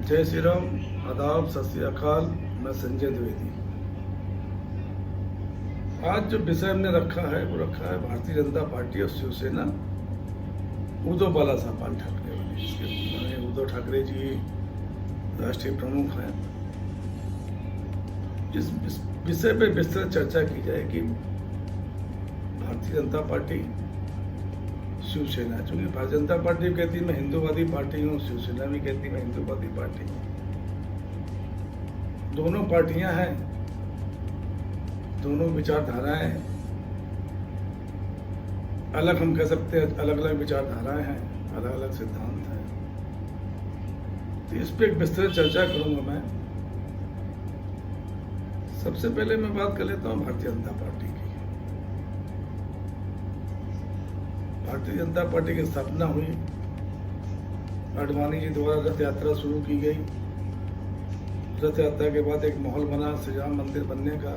जय श्री राम, आदाब, सत श्री अकाल। मैं संजय द्विवेदी। आज जो विषय हमने रखा है वो रखा है भारतीय जनता पार्टी और शिवसेना, उद्धव बालासाहेब ठाकरे वाली। इसके उद्धव ठाकरे जी राष्ट्रीय प्रमुख हैं। इस विषय पे विस्तृत चर्चा की जाए कि भारतीय जनता पार्टी, शिवसेना, चूंकि भारतीय जनता पार्टी कहती है मैं हिंदूवादी पार्टी हूँ, शिवसेना भी कहती है मैं हिंदूवादी पार्टी हूँ। दोनों पार्टियां हैं, दोनों विचारधाराएं अलग, हम कह सकते हैं अलग अलग विचारधाराएं हैं, अलग अलग सिद्धांत हैं। तो इस पर एक विस्तृत चर्चा करूंगा मैं। सबसे पहले मैं बात कर लेता हूँ भारतीय जनता पार्टी की। भारतीय जनता पार्टी की स्थापना हुई, आडवाणी जी द्वारा रथ यात्रा शुरू की गई। रथ यात्रा के बाद एक माहौल बना श्री राम मंदिर बनने का।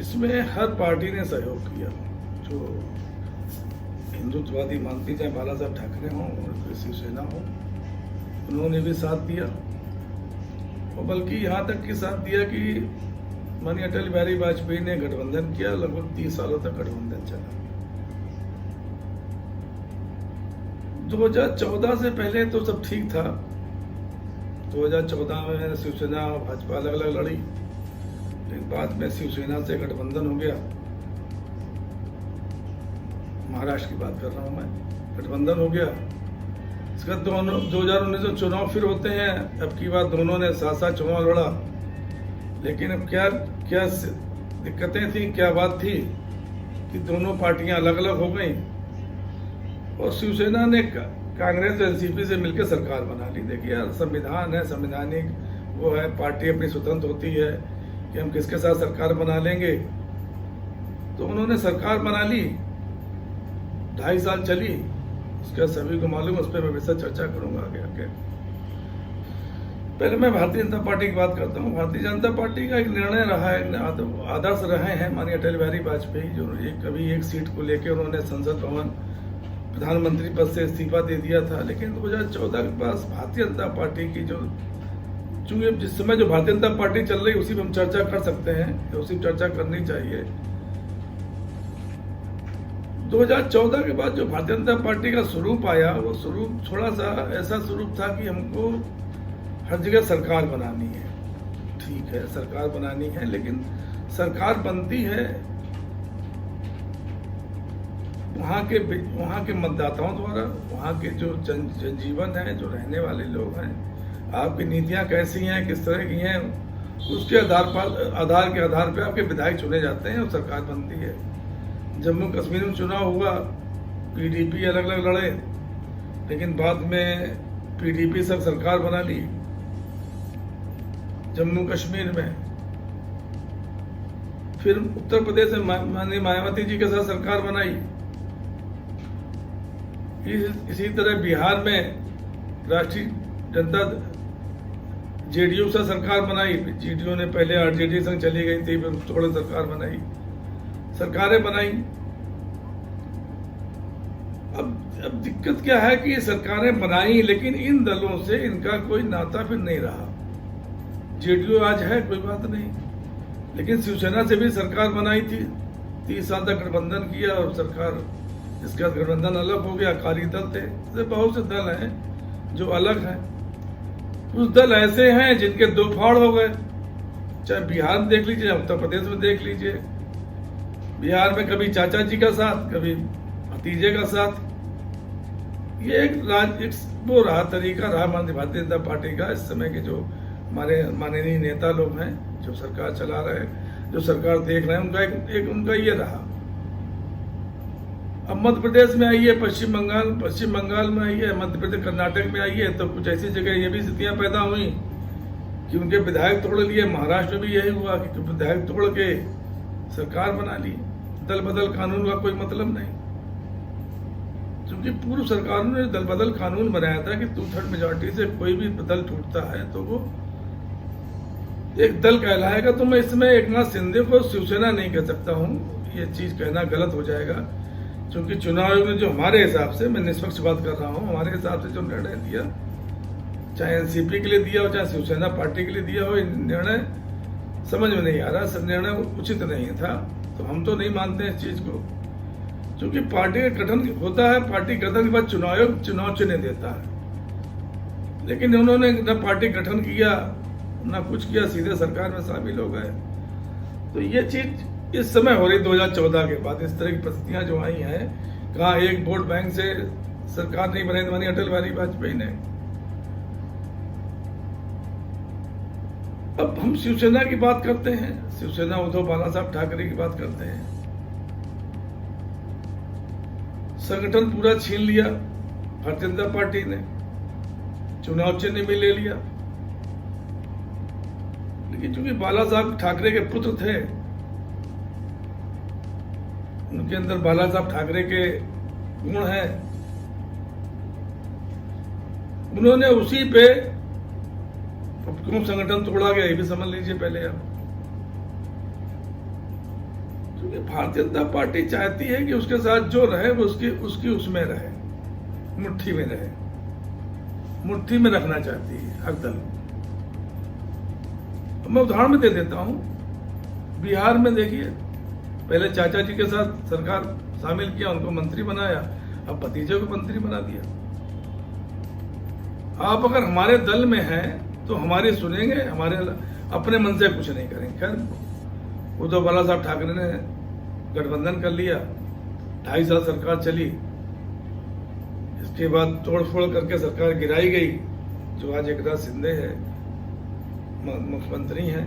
इसमें हर पार्टी ने सहयोग किया, जो हिंदुत्ववादी मानती चाहे बाला साहब ठाकरे हों और शिवसेना हो, उन्होंने भी साथ दिया। और बल्कि यहाँ तक कि साथ दिया कि माननीय अटल बिहारी वाजपेयी ने गठबंधन किया। लगभग 30 सालों तक गठबंधन चला। 2014 से पहले तो सब ठीक था। 2014 में शिवसेना और भाजपा अलग अलग लड़ी, लेकिन बाद में शिवसेना से गठबंधन हो गया। महाराष्ट्र की बात कर रहा हूं मैं, गठबंधन हो गया। इसका 2019 में चुनाव फिर होते हैं। अब की बात दोनों ने साथ साथ चुनाव लड़ा, लेकिन अब क्या क्या दिक्कतें थी, क्या बात थी कि दोनों पार्टियां अलग अलग हो गई और शिवसेना ने कांग्रेस और एनसीपी से मिलकर सरकार बना ली। देखिए यार, संविधान है, संवैधानिक वो है, पार्टी अपनी स्वतंत्र होती है कि हम किसके साथ सरकार बना लेंगे। तो उन्होंने सरकार बना ली, 2.5 साल चली। उसका सभी को मालूम, उस पर मैं विस्तृत चर्चा करूंगा आगे। पहले मैं भारतीय जनता पार्टी की बात करता हूँ। भारतीय जनता पार्टी का एक निर्णय रहा है, आदर्श रहे हैं माननीय अटल बिहारी वाजपेयी, जो कभी एक सीट को लेकर उन्होंने संसद भवन प्रधानमंत्री पद से इस्तीफा दे दिया था। लेकिन 2014 के पास भारतीय जनता पार्टी की जो, चूंकि जिस समय जो भारतीय जनता पार्टी चल रही उसी पर हम चर्चा कर सकते हैं, उसी पर चर्चा करनी चाहिए। 2014 के बाद जो भारतीय जनता पार्टी का स्वरूप आया, वो स्वरूप थोड़ा सा ऐसा स्वरूप था कि हमको हर जगह सरकार बनानी है। ठीक है, सरकार बनानी है, लेकिन सरकार बनती है वहाँ के मतदाताओं द्वारा, वहाँ के जो जनजीवन है, जो रहने वाले लोग हैं, आपकी नीतियाँ कैसी हैं, किस तरह की हैं, उसके आधार पे आपके विधायक चुने जाते हैं और सरकार बनती है। जम्मू कश्मीर में चुनाव हुआ, पीडीपी अलग अलग लड़े, लेकिन बाद में पीडीपी सब सरकार बना ली जम्मू कश्मीर में। फिर उत्तर प्रदेश में माननीय मायावती जी के साथ सरकार बनाई। इसी तरह बिहार में राष्ट्रीय जनता जेडीयू से सरकार बनाई। जेडीयू ने पहले आरजेडी संग चली गई थी, फिर थोड़ी सरकार बनाई, सरकारें बनाई। अब दिक्कत क्या है कि सरकारें बनाई, लेकिन इन दलों से इनका कोई नाता फिर नहीं रहा। जेडीयू आज है, कोई बात नहीं, लेकिन शिवसेना से भी सरकार बनाई थी, 30 साल तक गठबंधन किया और सरकार, इसका गठबंधन अलग हो गया। अकाली दल थे, ऐसे बहुत से दल हैं जो अलग हैं। कुछ दल ऐसे हैं जिनके 2 फाड़ हो गए, चाहे बिहार में देख लीजिए, उत्तर प्रदेश में देख लीजिए। बिहार में कभी चाचा जी का साथ, कभी भतीजे का साथ। ये एक वो रहा, तरीका रहा भारतीय जनता पार्टी का। इस समय के जो हमारे माननीय नेता लोग हैं, जो सरकार चला रहे हैं, जो सरकार देख रहे हैं, उनका ये रहा। अब मध्य प्रदेश में आई है, पश्चिम बंगाल में आई है, मध्य प्रदेश, कर्नाटक में आई है, तो कुछ ऐसी जगह ये भी स्थितियां पैदा हुई कि उनके विधायक तोड़ लिए। महाराष्ट्र में भी यही हुआ कि विधायक तोड़ के सरकार बना ली। दल बदल कानून का कोई मतलब नहीं, क्योंकि पूर्व सरकारों ने दल बदल कानून बनाया था कि 2/3 मेजोरिटी से कोई भी दल टूटता है तो वो एक दल कहलाएगा। तो मैं इसमें एकनाथ शिंदे को शिवसेना नहीं कह सकता हूँ, ये चीज कहना गलत हो जाएगा। क्योंकि चुनाव आयोग ने जो हमारे हिसाब से, मैं निष्पक्ष बात कर रहा हूँ, हमारे हिसाब से जो निर्णय दिया चाहे एनसीपी के लिए दिया हो, चाहे शिवसेना पार्टी के लिए दिया हो, निर्णय समझ में नहीं आ रहा, निर्णय उचित नहीं था। तो हम तो नहीं मानते इस चीज को, क्योंकि पार्टी का गठन होता है, पार्टी गठन के बाद चुनाव आयोग चुनाव चिन्ह देता है, लेकिन उन्होंने न पार्टी गठन किया ना कुछ किया, सीधे सरकार में शामिल हो गए। तो ये चीज इस समय हो रही 2014 के बाद, इस तरह की परिस्थितियां जो आई हैं, कहा एक वोट बैंक से सरकार नहीं बनी अटल बिहारी वाजपेयी ने। अब हम शिवसेना की बात करते हैं, शिवसेना उद्धव बाला साहब ठाकरे की बात करते हैं। संगठन पूरा छीन लिया भारतीय जनता पार्टी ने, चुनाव चिन्ह भी ले लिया, लेकिन चूंकि बाला साहब ठाकरे के पुत्र थे, उनके अंदर बाला साहब ठाकरे के गुण हैं, उन्होंने उसी पे क्यों संगठन तोड़ा गया, ये भी समझ लीजिए पहले आप। क्योंकि भारतीय जनता पार्टी चाहती है कि उसके साथ जो रहे वो उसकी उसमें रहे, मुट्ठी में रहे, मुट्ठी में रखना चाहती है हर दल। मैं उदाहरण में दे देता हूं, बिहार में देखिए, पहले चाचा जी के साथ सरकार शामिल किया, उनको मंत्री बनाया, अब भतीजे को मंत्री बना दिया। आप अगर हमारे दल में हैं तो हमारी सुनेंगे, हमारे अपने मन से कुछ नहीं करेंगे। खैर उद्धव बाला साहब ठाकरे ने गठबंधन कर लिया, 2.5 साल सरकार चली, इसके बाद तोड़फोड़ करके सरकार गिराई गई, जो आज एकनाथ शिंदे है मुख्यमंत्री हैं।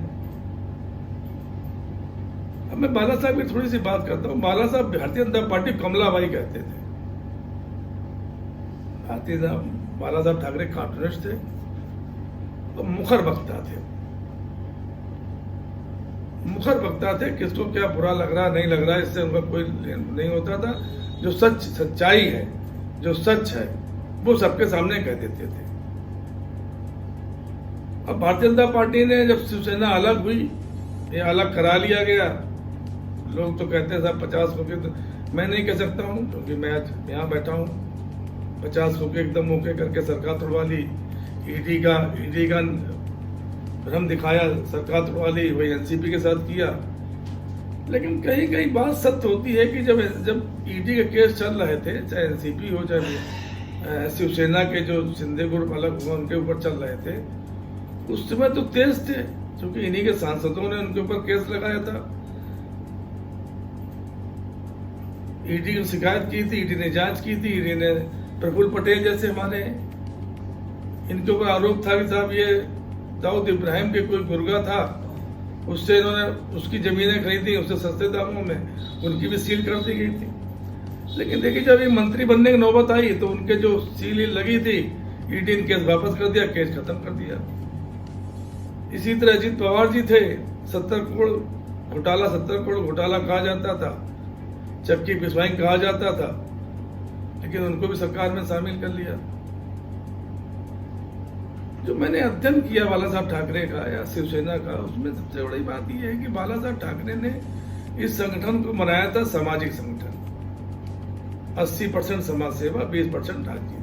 अब मैं बाला साहब की थोड़ी सी बात करता हूं। बाला साहब भारतीय जनता पार्टी कमलाबाई कहते थे। बाला साहब ठाकरे कार्टूनिस्ट थे और मुखर वक्ता थे, मुखर वक्ता थे। किसको क्या बुरा लग रहा नहीं लग रहा इससे उनका कोई नहीं होता था। जो सच्चाई है, जो सच है, वो सबके सामने कह देते थे। अब भारतीय जनता पार्टी ने जब शिवसेना अलग हुई, ये अलग करा लिया गया, लोग तो कहते हैं साहब 50 होके, तो मैं नहीं कह सकता हूं, क्योंकि मैं आज यहाँ बैठा हूं। 50 होके एकदम ओके करके सरकार तोड़वा ली, ईडी का भ्रम दिखाया, सरकार तोड़वा ली, वही एनसीपी के साथ किया। लेकिन कहीं कहीं बात सत्य होती है कि जब ईडी के केस चल रहे थे, चाहे एनसीपी हो चाहे शिवसेना के जो शिंदे ग्रुप अलग हुआ उनके ऊपर चल रहे थे, उस समय तो तेज थे, क्योंकि इन्हीं के सांसदों ने उनके ऊपर केस लगाया था। ईडी की शिकायत की थी, ईडी ने जांच की थी, ईडी ने प्रफुल्ल पटेल जैसे हमारे, इनके ऊपर आरोप था कि साहब ये दाऊद इब्राहिम के कोई गुर्गा था, उससे इन्होंने उसकी जमीनें खरीदी, उससे सस्ते दामों में, उनकी भी सील कर दी गई थी। लेकिन देखिए जब ये मंत्री बनने की नौबत आई तो उनके जो सील लगी थी, ईडी ने केस वापस कर दिया, केस खत्म कर दिया। इसी तरह अजीत पवार जी थे, 70 करोड़ घोटाला कहा जाता था, चक्की पिसवाई कहा जाता था, लेकिन उनको भी सरकार में शामिल कर लिया। जो मैंने अध्ययन किया बाला साहब ठाकरे का या शिवसेना का, उसमें सबसे बड़ी बात यह है कि बाला साहब ठाकरे ने इस संगठन को बनाया था सामाजिक संगठन। 80% समाज सेवा, 20% राजनीति।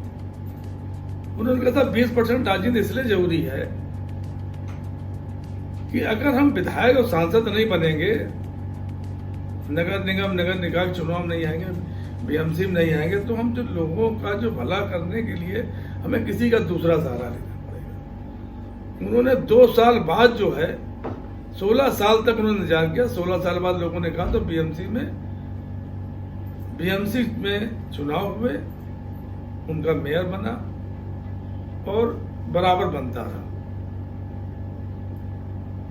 उन्होंने कहा था 20% राजनीति इसलिए जरूरी है कि अगर हम विधायक और सांसद नहीं बनेंगे, नगर निगम नगर निकाय चुनाव नहीं आएंगे, बीएमसी में नहीं आएंगे, तो हम जो लोगों का जो भला करने के लिए हमें किसी का दूसरा सहारा लेना पड़ेगा। उन्होंने 2 साल बाद जो है, 16 साल तक उन्होंने इंतजार किया। 16 साल बाद लोगों ने कहा तो बीएमसी में चुनाव हुए, उनका मेयर बना और बराबर बनता रहा।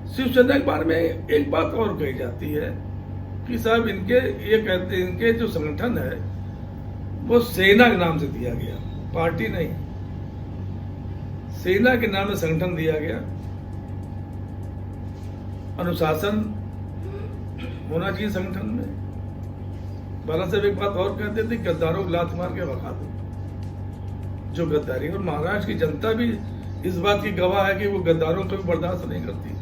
शिवसेना के बारे में एक बात और कही जाती है कि साहब इनके जो संगठन है वो सेना के नाम से दिया गया, पार्टी नहीं, सेना के नाम से संगठन दिया गया। अनुशासन होना चाहिए संगठन में। बाला साहब एक बात और कहते थे, गद्दारों को लात मार के भगा दो, जो गद्दारी। और महाराष्ट्र की जनता भी इस बात की गवाह है कि वो गद्दारों को भी बर्दाश्त नहीं करती।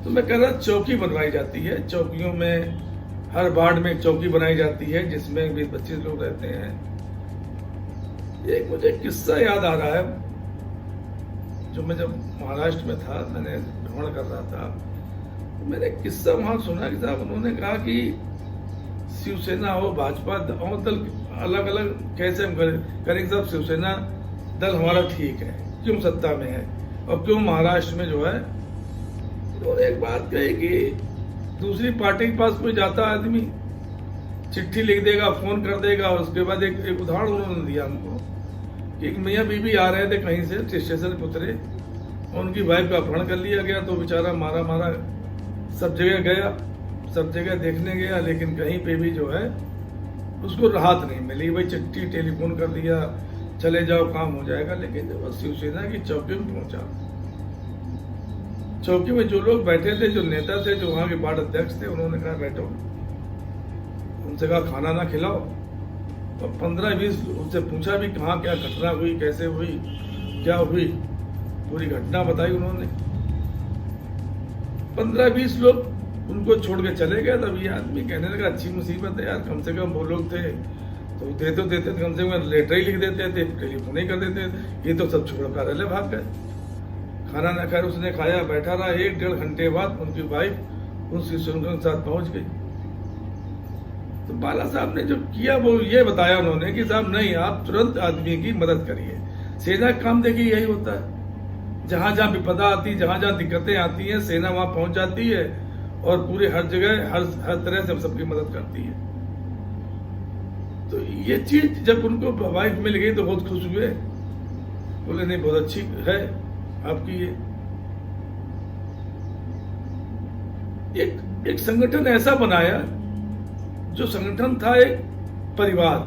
तो मैं कह रहा, चौकी बनवाई जाती है, चौकियों में हर वार्ड में एक चौकी बनाई जाती है जिसमें 20-25 लोग रहते हैं। एक मुझे किस्सा याद आ रहा है, जो मैं जब महाराष्ट्र में था, मैंने भ्रमण कर रहा था, तो मैंने एक किस्सा वहां सुना कि साहब उन्होंने कहा कि शिवसेना हो, भाजपा और दल अलग अलग कैसे हम करेंगे साहब, शिवसेना दल हमारा ठीक है, क्यों सत्ता में है और क्यों महाराष्ट्र में जो है। तो एक बात कही कि दूसरी पार्टी के पास कोई जाता आदमी चिट्ठी लिख देगा, फोन कर देगा, और उसके बाद एक उदाहरण उन्होंने दिया हमको कि एक मियाँ बीबी आ रहे थे कहीं से स्टेशन पे उतरे, उनकी वाइफ का अपहरण कर लिया गया, तो बेचारा मारा मारा सब जगह गया, सब जगह देखने गया, लेकिन कहीं पे भी जो है उसको राहत नहीं मिली। भाई चिट्ठी टेलीफोन कर दिया, चले जाओ काम हो जाएगा, लेकिन जब वो शिवसेना की चौकी में पहुंचा, चौकी में जो लोग बैठे थे, जो नेता थे, जो वहां के वार्ड अध्यक्ष थे, उन्होंने कहा बैठो, उनसे कहा खाना ना खिलाओ, और 15-20 उनसे पूछा भी कहाँ क्या घटना हुई, कैसे हुई, क्या हुई, पूरी घटना बताई उन्होंने। 15-20 लोग उनको छोड़ के चले गए। तब ये आदमी कहने लगा अच्छी मुसीबत है यार, कम से कम वो लोग थे तो देते कम से कम लेटर ही लिख देते थे, टेलीफोन ही कर देते थे, ये तो सब छोड़ कर रहे भाग गए। खाना ना खाया, उसने खाया, बैठा रहा, 1-1.5 घंटे बाद उनकी वाइफ उस शिवशंकर के साथ पहुंच गई। तो बाला साहब ने जो किया वो ये बताया उन्होंने कि साहब नहीं, आप तुरंत आदमी की मदद करिए। सेना का काम देखिए यही होता है, जहां जहां विपदा आती, जहां जहां दिक्कतें आती हैं, सेना वहां पहुंच जाती है और पूरे हर जगह हर तरह से सबकी मदद करती है। तो ये चीज जब उनको वाइफ मिल गई तो बहुत खुश हुए, बोले नहीं बहुत अच्छी है आपकी ये। एक संगठन ऐसा बनाया जो संगठन था एक परिवार।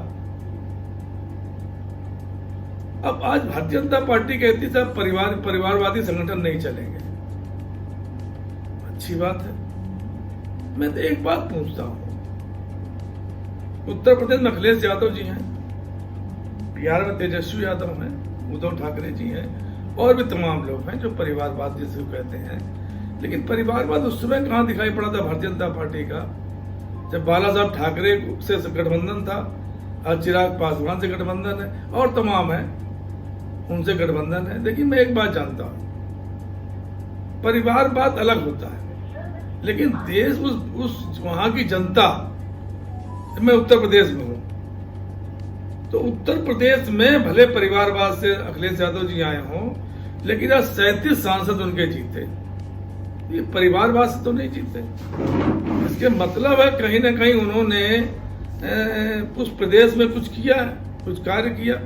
अब आज भारतीय जनता पार्टी कहती था परिवारवादी संगठन नहीं चलेंगे, अच्छी बात है। मैं तो एक बात पूछता हूं, उत्तर प्रदेश में अखिलेश यादव जी हैं, बिहार में तेजस्वी यादव हैं, उद्धव ठाकरे जी हैं, और भी तमाम लोग हैं जो परिवारवाद जिसे कहते हैं। लेकिन परिवारवाद उस समय कहां दिखाई पड़ा था भारतीय जनता पार्टी का, जब बाला साहब ठाकरे से गठबंधन था, आज चिराग पासवान से गठबंधन है, और तमाम है उनसे गठबंधन है। लेकिन मैं एक बात जानता हूं, परिवारवाद अलग होता है, लेकिन देश उस वहां की जनता, मैं उत्तर प्रदेश में हूं, तो उत्तर प्रदेश में भले परिवारवाद से अखिलेश यादव जी आए हों, लेकिन आज 37 सांसद उनके जीते, ये परिवारवाद से तो नहीं जीते। इसके मतलब है कहीं ना कहीं उन्होंने उस प्रदेश में कुछ किया है, कुछ कार्य किया।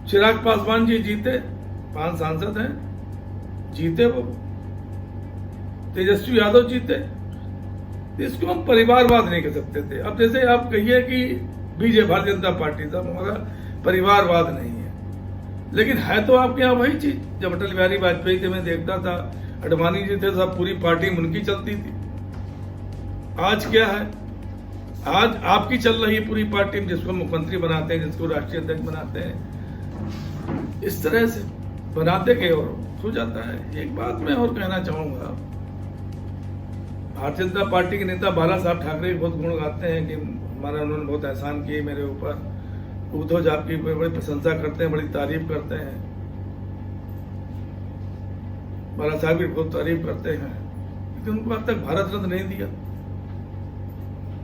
चिराग पासवान जी जीते, 5 सांसद हैं, जीते वो। तेजस्वी यादव जीते, इसको हम परिवारवाद नहीं कह सकते थे। अब जैसे आप कहिए कि बीजेपी भारतीय जनता पार्टी था, हमारा परिवारवाद नहीं है, लेकिन है तो आपके यहाँ वही चीज। जब अटल बिहारी वाजपेयी थे, मैं देखता था, अडवाणी जी थे, सब पूरी पार्टी उनकी चलती थी। आज क्या है, आज आपकी चल रही पूरी पार्टी में, जिसको मुख्यमंत्री बनाते हैं, जिसको राष्ट्रीय अध्यक्ष बनाते हैं, इस तरह से बनाते गए और हो जाता है। एक बात मैं और कहना चाहूंगा, भारतीय जनता पार्टी के नेता बाला साहब ठाकरे बहुत गुण गाते हैं कि हमारा उन्होंने बहुत एहसान किए मेरे ऊपर। उद्धव जी आपकी बड़ी प्रशंसा करते हैं, बड़ी तारीफ करते हैं, बाला साहब की बहुत तारीफ करते हैं, लेकिन उनको आज तक भारत रत्न नहीं दिया,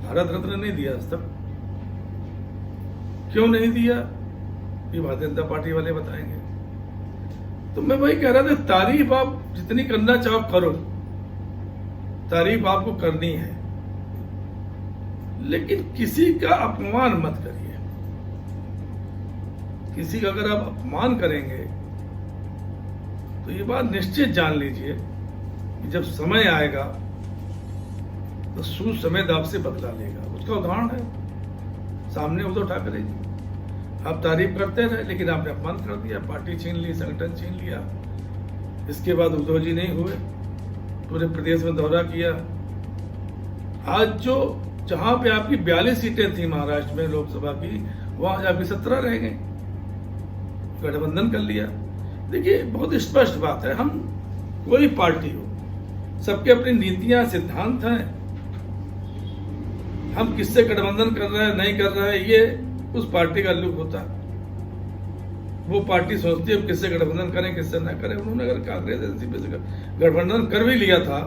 भारत रत्न नहीं दिया आज तक। क्यों नहीं दिया, ये भारतीय जनता पार्टी वाले बताएंगे। तो मैं वही कह रहा था, तारीफ आप जितनी करना चाहो करो, तारीफ आपको करनी है, लेकिन किसी का अपमान मत करिए। किसी का अगर आप अपमान करेंगे तो ये बात निश्चित जान लीजिए कि जब समय आएगा तो सूद समेत आपसे बदला लेगा। उसका उदाहरण है सामने उद्धव ठाकरे जी। आप तारीफ करते रहे, लेकिन आपने अपमान कर दिया, पार्टी छीन ली, संगठन छीन लिया। इसके बाद उद्धव जी नहीं हुए, पूरे प्रदेश में दौरा किया। आज जो जहां पे आपकी 42 सीटें थी महाराष्ट्र में लोकसभा की, वहां आपकी 17 रह गई, गठबंधन कर लिया। देखिए बहुत स्पष्ट बात है, हम कोई पार्टी हो, सबके अपनी नीतियां सिद्धांत हैं। हम किससे गठबंधन कर रहे हैं नहीं कर रहे हैं, ये उस पार्टी का लुक होता है। वो पार्टी सोचती है किससे गठबंधन करें किससे ना करें। उन्होंने अगर कांग्रेस एनसीपी से गठबंधन कर भी लिया था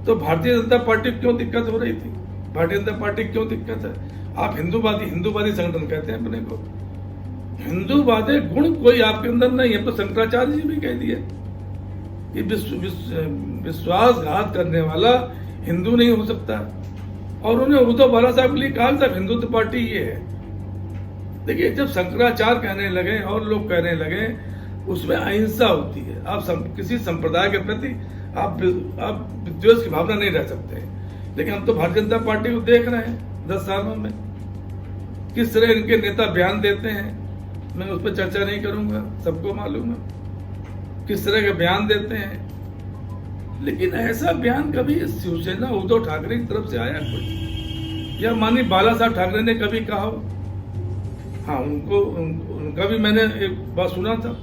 तो भारतीय जनता पार्टी को क्यों दिक्कत हो रही थी? भारतीय जनता पार्टी क्यों दिक्कत है? आप हिंदूवादी संगठन कहते हैं अपने को, हिंदूवादी गुण कोई आपके अंदर नहीं है। तो शंकराचार्य जी भी कह दिए कि विश्वासघात करने वाला हिंदू नहीं हो सकता। और उन्होंने उद्धव बाला साहब के लिए कहा साहब हिंदुत्व पार्टी ये है। देखिए, जब शंकराचार्य कहने लगे और लोग कहने लगे, उसमें अहिंसा होती है। आप किसी संप्रदाय के प्रति आप विद्वेष की भावना नहीं रह सकते। लेकिन हम तो भारतीय जनता पार्टी को देख रहे हैं 10 सालों में किस तरह इनके नेता बयान देते हैं। मैं उस पर चर्चा नहीं करूंगा, सबको मालूम है किस तरह के बयान देते हैं। लेकिन ऐसा बयान कभी शिवसेना उद्धव ठाकरे की तरफ से आया कोई, या माननीय बाला साहब ठाकरे ने कभी कहा हो? हाँ, उनका भी मैंने एक बात सुना था।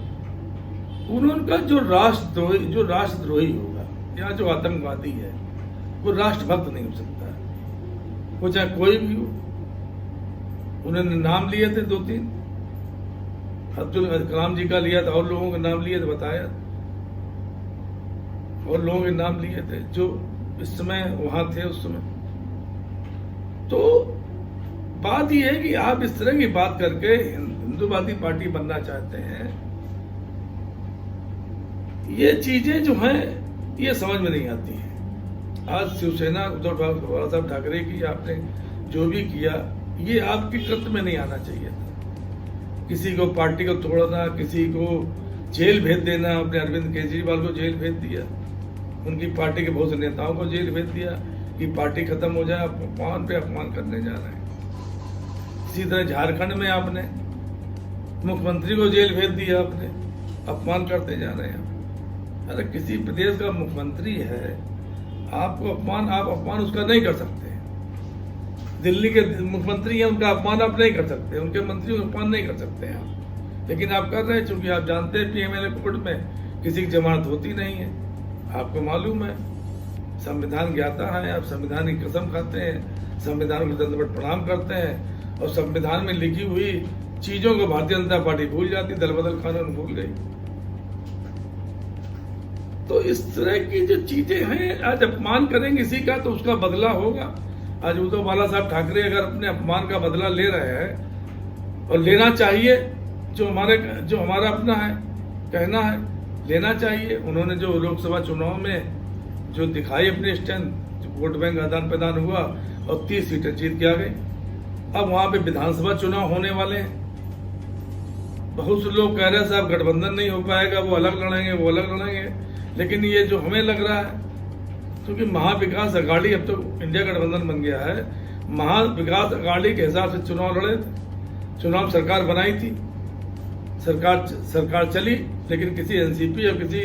उनका जो राष्ट्रद्रोही होगा या जो आतंकवादी है वो राष्ट्रभक्त नहीं हो सकता है, वो चाहे कोई भी हो। उन्होंने नाम लिए थे 2-3, अब्दुल कलाम जी का लिया था, और लोगों के नाम लिए थे, बताया, और लोगों के नाम लिए थे जो इस समय वहां थे उस समय। तो बात यह है कि आप इस तरह की बात करके हिंदूवादी पार्टी बनना चाहते हैं, ये चीजें जो हैं ये समझ में नहीं आती हैं। आज शिवसेना उद्धव बाला साहब ठाकरे की आपने जो भी किया, ये आपके कृत्य में नहीं आना चाहिए था। किसी को पार्टी को तोड़ना, किसी को जेल भेज देना, अपने अरविंद केजरीवाल को जेल भेज दिया, उनकी पार्टी के बहुत से नेताओं को जेल भेज दिया कि पार्टी खत्म हो जाए। अपमान पे अपमान करने जा रहे हैं। इसी तरह झारखंड में आपने मुख्यमंत्री को जेल भेज दिया, आपने अपमान करते जा रहे हैं। अरे किसी प्रदेश का मुख्यमंत्री है, आप अपमान उसका नहीं कर सकते। दिल्ली के मुख्यमंत्री हैं, उनका अपमान आप नहीं कर सकते, उनके मंत्री का अपमान नहीं कर सकते हैं आप। लेकिन आप कर रहे हैं, चूंकि आप जानते हैं पीएमएलए कोर्ट में किसी की जमानत होती नहीं है, आपको मालूम है। संविधान ज्ञाता है, आप संविधान की कसम खाते हैं, संविधान को दंडवत प्रणाम करते हैं, और संविधान में लिखी हुई चीजों को भारतीय जनता पार्टी भूल जाती, दल बदल कानून भूल गई। तो इस तरह की जो चीजें हैं, आज अपमान करेंगे किसी का तो उसका बदला होगा। आज उद्धव बाला साहब ठाकरे अगर अपने अपमान का बदला ले रहे हैं, और लेना चाहिए, जो हमारा अपना है, कहना है, लेना चाहिए। उन्होंने जो लोकसभा चुनाव में जो दिखाई अपनी स्ट्रेंथ, वोट बैंक आदान प्रदान हुआ और 30 सीटें जीत के आ गई। अब वहां पे विधानसभा चुनाव होने वाले हैं। बहुत से लोग कह रहे हैं साहब गठबंधन नहीं हो पाएगा, वो अलग लड़ेंगे, वो अलग लड़ेंगे। लेकिन ये जो हमें लग रहा है, क्योंकि महाविकास अघाड़ी अब तो इंडिया गठबंधन बन गया है, महाविकास अघाड़ी के हिसाब से चुनाव लड़े थे, चुनाव सरकार बनाई थी, सरकार चली, लेकिन किसी एनसीपी और किसी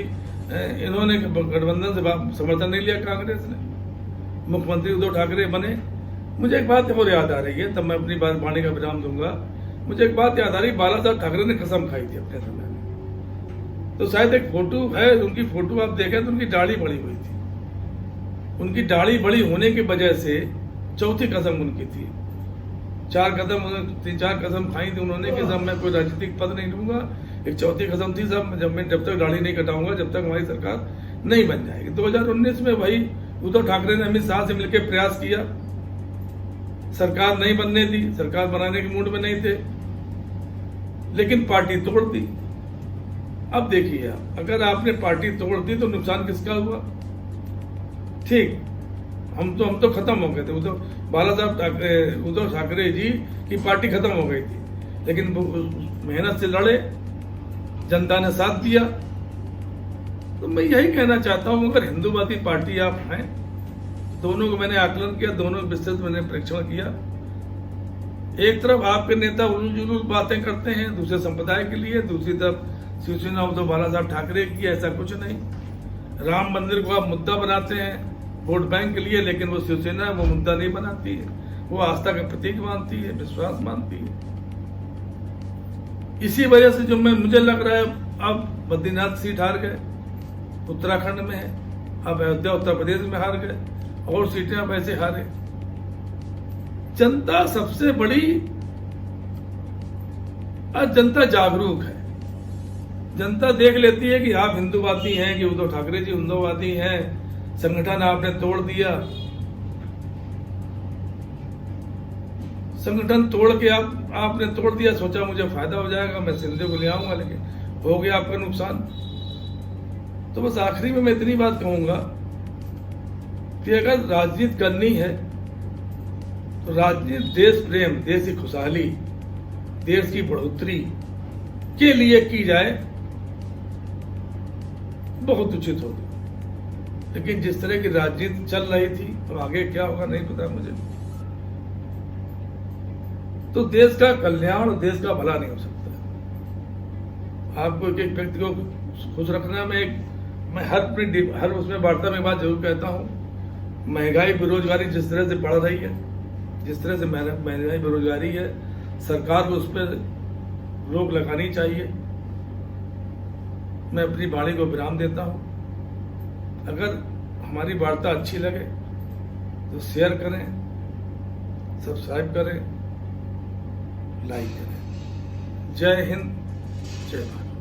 इन्होंने गठबंधन से समर्थन नहीं लिया कांग्रेस ने। मुख्यमंत्री उद्धव ठाकरे बने। मुझे एक बात और याद आ रही है, तब मैं अपनी बात वाणी का विराम दूंगा। मुझे एक बात याद आ रही, बाला साहब ठाकरे ने कसम खाई थी अपने समय में। तो शायद एक फोटो है, उनकी फोटो आप देखें तो उनकी दाढ़ी बड़ी हुई थी। उनकी दाढ़ी बड़ी होने की वजह से चौथी कसम उनकी थी। 3-4 कसम खाई थी उन्होंने कि जब मैं कोई राजनीतिक पद नहीं लूंगा। एक चौथी कसम थी जब तक दाढ़ी नहीं कटाऊंगा, जब तक हमारी सरकार नहीं बन जाएगी। 2019 में वही उद्धव ठाकरे ने अमित शाह से मिलकर प्रयास किया, सरकार नहीं बनने दी, सरकार बनाने के मूड में नहीं थे, लेकिन पार्टी तोड़ दी। अब देखिए आप, अगर आपने पार्टी तोड़ दी तो नुकसान किसका हुआ? ठीक, हम तो खत्म हो गए थे। उद्धव ठाकरे जी की पार्टी खत्म हो गई थी, लेकिन मेहनत से लड़े, जनता ने साथ दिया। तो मैं यही कहना चाहता हूं, अगर हिंदूवादी पार्टी आप हैं, दोनों को मैंने आकलन किया, दोनों विस्तृत मैंने परीक्षण किया। एक तरफ आपके नेता उलझुल बातें करते हैं दूसरे संप्रदाय के लिए, दूसरी तरफ शिवसेना उद्धव बाला साहब ठाकरे की, ऐसा कुछ नहीं। राम मंदिर को आप मुद्दा बनाते हैं वोट बैंक के लिए, लेकिन वो शिवसेना वो मुद्दा नहीं बनाती है, वो आस्था का प्रतीक मानती है, विश्वास मानती है। इसी वजह से जो मुझे लग रहा है, अब बद्रीनाथ सीट हार गए, उत्तराखंड में है, अब अयोध्या उत्तर प्रदेश में हार गए, और सीटें अब ऐसे हारे। जनता सबसे बड़ी आज जनता जागरूक है, जनता देख लेती है कि आप हिंदूवादी हैं, कि उद्धव ठाकरे जी हिंदूवादी हैं, संगठन आपने तोड़ दिया, संगठन तोड़ के आपने तोड़ दिया, सोचा मुझे फायदा हो जाएगा, मैं सिंधियों को ले आऊंगा, लेकिन हो गया आपका नुकसान। तो बस आखिरी में मैं इतनी बात कहूंगा कि अगर राजनीति करनी है तो राजनीति देश प्रेम, देश की खुशहाली, देश की बढ़ोतरी के लिए की जाए, बहुत उचित होगी। लेकिन जिस तरह की राजनीति चल रही थी, तो आगे क्या होगा नहीं पता मुझे। तो देश का कल्याण और देश का भला नहीं हो सकता। आपको एक व्यक्ति को खुश रखना, मैं हर उसमें वार्ता में बात जरूर कहता हूं, महंगाई बेरोजगारी जिस तरह से बढ़ रही है, जिस तरह से महंगाई बेरोजगारी है, सरकार को उस पर रोक लगानी चाहिए। मैं अपनी वाणी को विराम देता हूं। अगर हमारी वार्ता अच्छी लगे तो शेयर करें, सब्सक्राइब करें, लाइक करें। जय हिंद, जय भारत।